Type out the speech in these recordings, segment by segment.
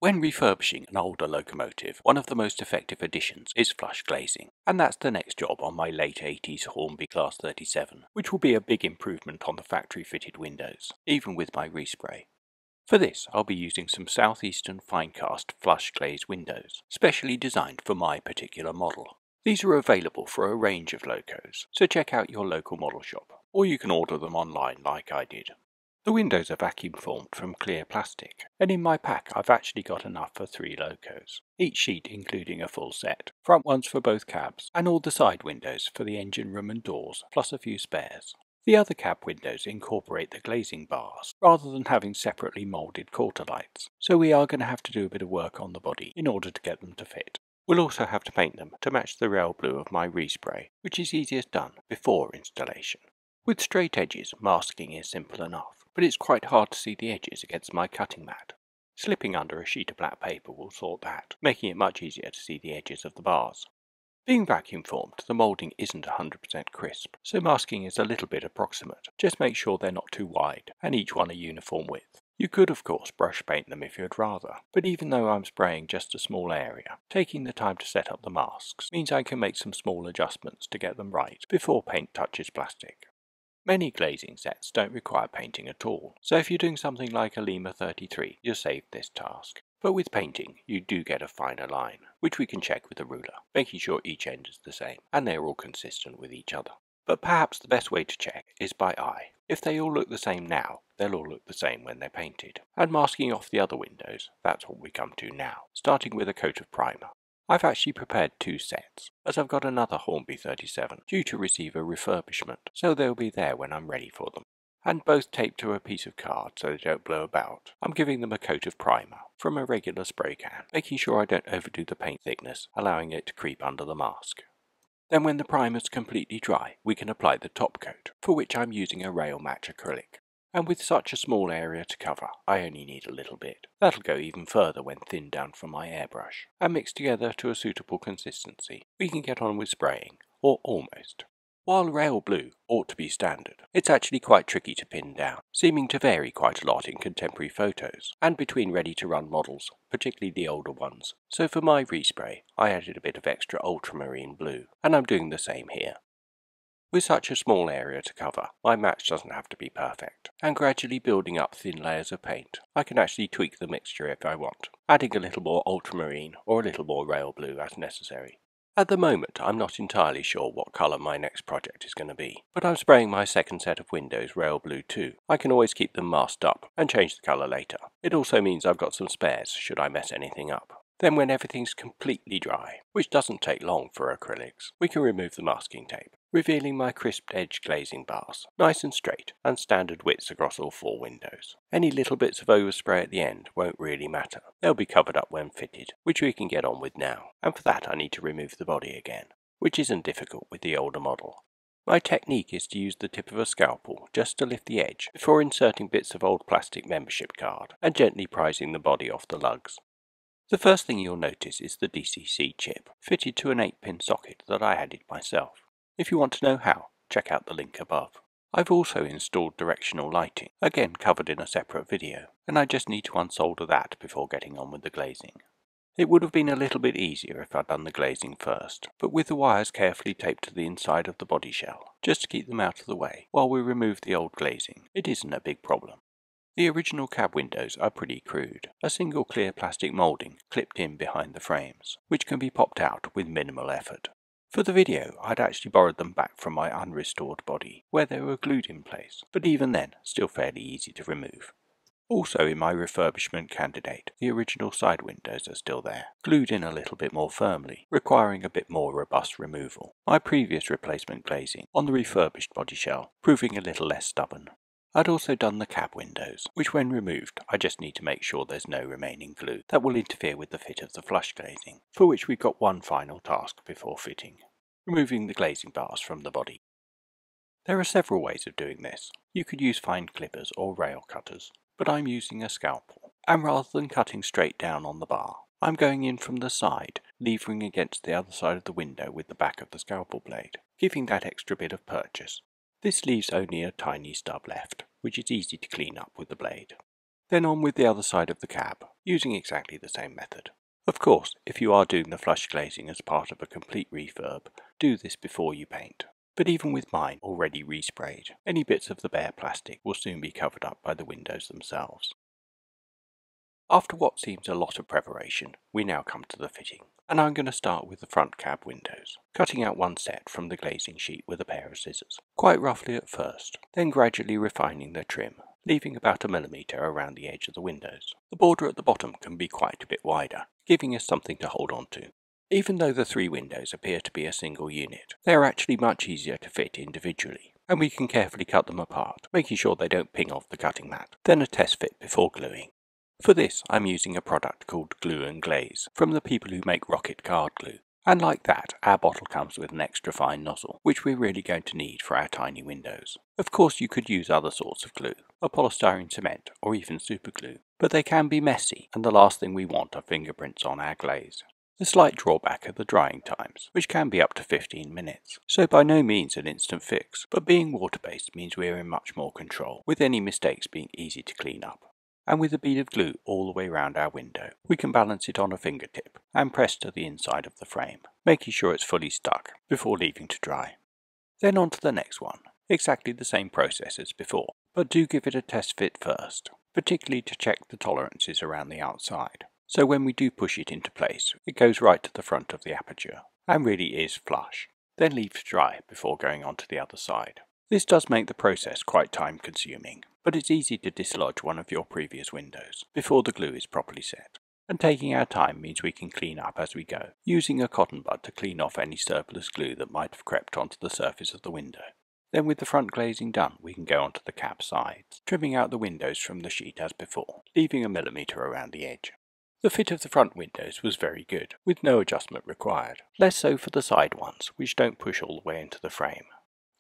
When refurbishing an older locomotive, one of the most effective additions is flush glazing, and that's the next job on my late 80s Hornby Class 37, which will be a big improvement on the factory fitted windows, even with my respray. For this, I'll be using some South Eastern Finecast Flush-glaze windows, specially designed for my particular model. These are available for a range of locos, so check out your local model shop, or you can order them online like I did. The windows are vacuum formed from clear plastic, and in my pack I've actually got enough for 3 locos, each sheet including a full set, front ones for both cabs, and all the side windows for the engine room and doors, plus a few spares. The other cab windows incorporate the glazing bars, rather than having separately moulded quarter lights, so we are going to have to do a bit of work on the body in order to get them to fit. We'll also have to paint them to match the rail blue of my respray, which is easiest done before installation. With straight edges, masking is simple enough, but it's quite hard to see the edges against my cutting mat. Slipping under a sheet of black paper will sort that, making it much easier to see the edges of the bars. Being vacuum formed, the moulding isn't 100% crisp, so masking is a little bit approximate. Just make sure they're not too wide, and each one a uniform width. You could of course brush paint them if you'd rather, but even though I'm spraying just a small area, taking the time to set up the masks means I can make some small adjustments to get them right before paint touches plastic. Many glazing sets don't require painting at all, so if you're doing something like a Lima 33, you're saved this task. But with painting, you do get a finer line, which we can check with a ruler, making sure each end is the same, and they're all consistent with each other. But perhaps the best way to check is by eye. If they all look the same now, they'll all look the same when they're painted. And masking off the other windows, that's what we come to now, starting with a coat of primer. I've actually prepared 2 sets, as I've got another Hornby 37 due to receive a refurbishment, so they'll be there when I'm ready for them. And both taped to a piece of card so they don't blow about. I'm giving them a coat of primer from a regular spray can, making sure I don't overdo the paint thickness, allowing it to creep under the mask. Then when the primer's completely dry, we can apply the top coat, for which I'm using a Railmatch acrylic. And with such a small area to cover, I only need a little bit. That'll go even further when thinned down from my airbrush, and mixed together to a suitable consistency. We can get on with spraying, or almost. While rail blue ought to be standard, it's actually quite tricky to pin down, seeming to vary quite a lot in contemporary photos, and between ready-to-run models, particularly the older ones. So for my respray, I added a bit of extra ultramarine blue, and I'm doing the same here. With such a small area to cover, my match doesn't have to be perfect, and gradually building up thin layers of paint, I can actually tweak the mixture if I want, adding a little more ultramarine or a little more rail blue as necessary. At the moment, I'm not entirely sure what colour my next project is going to be, but I'm spraying my second set of windows rail blue too. I can always keep them masked up and change the colour later. It also means I've got some spares should I mess anything up. Then when everything's completely dry, which doesn't take long for acrylics, we can remove the masking tape, revealing my crisped edge glazing bars, nice and straight, and standard widths across all 4 windows. Any little bits of overspray at the end won't really matter. They'll be covered up when fitted, which we can get on with now, and for that I need to remove the body again, which isn't difficult with the older model. My technique is to use the tip of a scalpel just to lift the edge before inserting bits of old plastic membership card and gently prising the body off the lugs. The first thing you'll notice is the DCC chip, fitted to an 8-pin socket that I added myself. If you want to know how, check out the link above. I've also installed directional lighting, again covered in a separate video, and I just need to unsolder that before getting on with the glazing. It would have been a little bit easier if I'd done the glazing first, but with the wires carefully taped to the inside of the body shell, just to keep them out of the way while we remove the old glazing, it isn't a big problem. The original cab windows are pretty crude, a single clear plastic moulding clipped in behind the frames, which can be popped out with minimal effort. For the video, I'd actually borrowed them back from my unrestored body, where they were glued in place, but even then, still fairly easy to remove. Also in my refurbishment candidate, the original side windows are still there, glued in a little bit more firmly, requiring a bit more robust removal. My previous replacement glazing on the refurbished body shell, proving a little less stubborn. I'd also done the cab windows, which when removed, I just need to make sure there's no remaining glue that will interfere with the fit of the flush glazing, for which we've got one final task before fitting, removing the glazing bars from the body. There are several ways of doing this. You could use fine clippers or rail cutters, but I'm using a scalpel, and rather than cutting straight down on the bar, I'm going in from the side, levering against the other side of the window with the back of the scalpel blade, giving that extra bit of purchase. This leaves only a tiny stub left, which is easy to clean up with the blade. Then on with the other side of the cab, using exactly the same method. Of course, if you are doing the flush glazing as part of a complete refurb, do this before you paint. But even with mine already resprayed, any bits of the bare plastic will soon be covered up by the windows themselves. After what seems a lot of preparation, we now come to the fitting, and I'm going to start with the front cab windows, cutting out one set from the glazing sheet with a pair of scissors, quite roughly at first, then gradually refining the trim, leaving about 1mm around the edge of the windows. The border at the bottom can be quite a bit wider, giving us something to hold on to. Even though the 3 windows appear to be a single unit, they are actually much easier to fit individually, and we can carefully cut them apart, making sure they don't ping off the cutting mat, then a test fit before gluing. For this, I'm using a product called Glue and Glaze from the people who make rocket card glue. And like that, our bottle comes with an extra fine nozzle, which we're really going to need for our tiny windows. Of course you could use other sorts of glue, a polystyrene cement or even super glue, but they can be messy, and the last thing we want are fingerprints on our glaze. The slight drawback are the drying times, which can be up to 15 minutes, so by no means an instant fix, but being water-based means we're in much more control, with any mistakes being easy to clean up. And with a bead of glue all the way around our window, we can balance it on a fingertip and press to the inside of the frame, making sure it's fully stuck before leaving to dry. Then on to the next one, exactly the same process as before, but do give it a test fit first, particularly to check the tolerances around the outside. So when we do push it into place, it goes right to the front of the aperture, and really is flush. Then leave to dry before going on to the other side. This does make the process quite time consuming, but it's easy to dislodge one of your previous windows before the glue is properly set. And taking our time means we can clean up as we go, using a cotton bud to clean off any surplus glue that might have crept onto the surface of the window. Then with the front glazing done, we can go onto the cab sides, trimming out the windows from the sheet as before, leaving 1mm around the edge. The fit of the front windows was very good, with no adjustment required, less so for the side ones, which don't push all the way into the frame.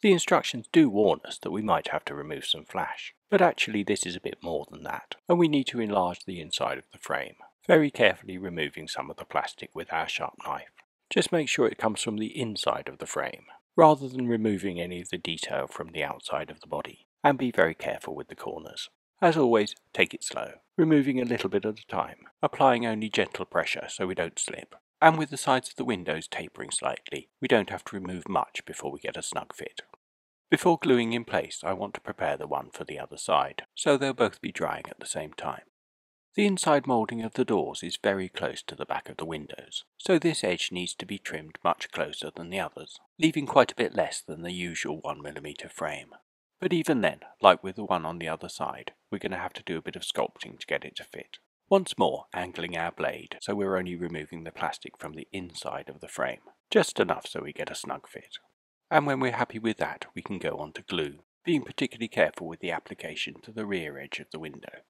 The instructions do warn us that we might have to remove some flash, but actually this is a bit more than that, and we need to enlarge the inside of the frame, very carefully removing some of the plastic with our sharp knife. Just make sure it comes from the inside of the frame, rather than removing any of the detail from the outside of the body, and be very careful with the corners. As always, take it slow, removing a little bit at a time, applying only gentle pressure so we don't slip. And with the sides of the windows tapering slightly, we don't have to remove much before we get a snug fit. Before gluing in place, I want to prepare the one for the other side, so they'll both be drying at the same time. The inside moulding of the doors is very close to the back of the windows, so this edge needs to be trimmed much closer than the others, leaving quite a bit less than the usual 1mm frame. But even then, like with the one on the other side, we're going to have to do a bit of sculpting to get it to fit. Once more, angling our blade so we're only removing the plastic from the inside of the frame, just enough so we get a snug fit. And when we're happy with that, we can go on to glue, being particularly careful with the application to the rear edge of the window.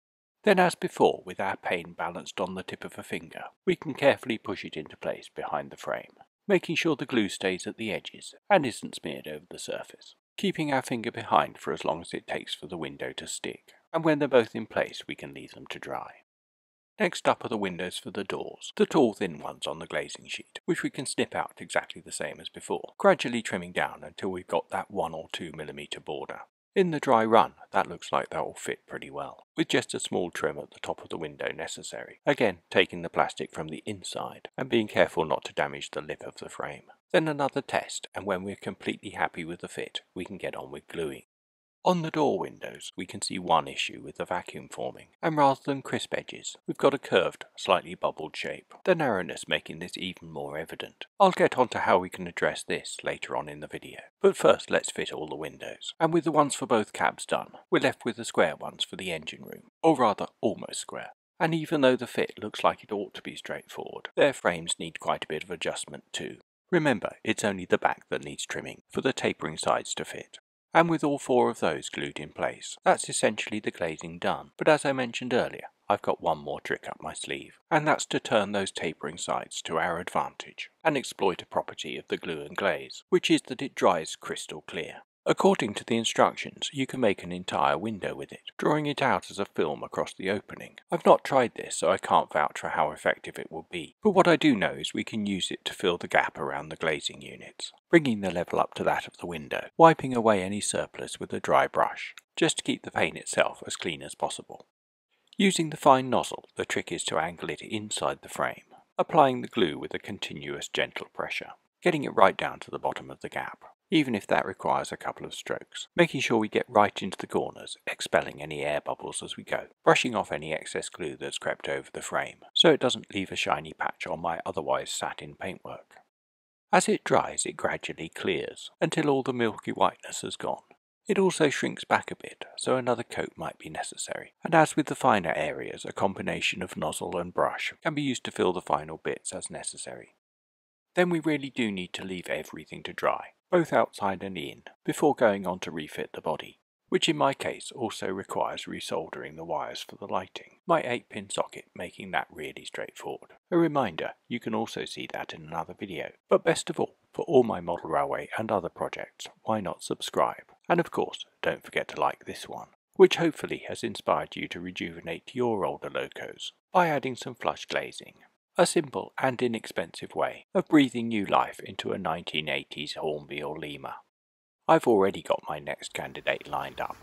Then as before, with our pane balanced on the tip of a finger, we can carefully push it into place behind the frame, making sure the glue stays at the edges and isn't smeared over the surface, keeping our finger behind for as long as it takes for the window to stick, and when they're both in place we can leave them to dry. Next up are the windows for the doors, the tall thin ones on the glazing sheet, which we can snip out exactly the same as before, gradually trimming down until we've got that 1 or 2mm border. In the dry run, that looks like that will fit pretty well, with just a small trim at the top of the window necessary, again taking the plastic from the inside and being careful not to damage the lip of the frame. Then another test, and when we're completely happy with the fit, we can get on with gluing. On the door windows, we can see one issue with the vacuum forming, and rather than crisp edges, we've got a curved, slightly bubbled shape, the narrowness making this even more evident. I'll get on to how we can address this later on in the video, but first let's fit all the windows, and with the ones for both cabs done, we're left with the square ones for the engine room, or rather almost square. And even though the fit looks like it ought to be straightforward, their frames need quite a bit of adjustment too. Remember, it's only the back that needs trimming, for the tapering sides to fit. And with all 4 of those glued in place, that's essentially the glazing done. But as I mentioned earlier, I've got one more trick up my sleeve, and that's to turn those tapering sides to our advantage, and exploit a property of the glue and glaze, which is that it dries crystal clear. According to the instructions, you can make an entire window with it, drawing it out as a film across the opening. I've not tried this, so I can't vouch for how effective it will be, but what I do know is we can use it to fill the gap around the glazing units, bringing the level up to that of the window, wiping away any surplus with a dry brush, just to keep the pane itself as clean as possible. Using the fine nozzle, the trick is to angle it inside the frame, applying the glue with a continuous gentle pressure, getting it right down to the bottom of the gap, even if that requires a couple of strokes, making sure we get right into the corners, expelling any air bubbles as we go, brushing off any excess glue that's crept over the frame, so it doesn't leave a shiny patch on my otherwise satin paintwork. As it dries, it gradually clears, until all the milky whiteness has gone. It also shrinks back a bit, so another coat might be necessary, and as with the finer areas, a combination of nozzle and brush can be used to fill the final bits as necessary. Then we really do need to leave everything to dry, both outside and in, before going on to refit the body, which in my case also requires resoldering the wires for the lighting, my 8-pin socket making that really straightforward. A reminder, you can also see that in another video, but best of all, for all my model railway and other projects, why not subscribe? And of course, don't forget to like this one, which hopefully has inspired you to rejuvenate your older locos by adding some flush glazing. A simple and inexpensive way of breathing new life into a 1980s Hornby or Lima. I've already got my next candidate lined up,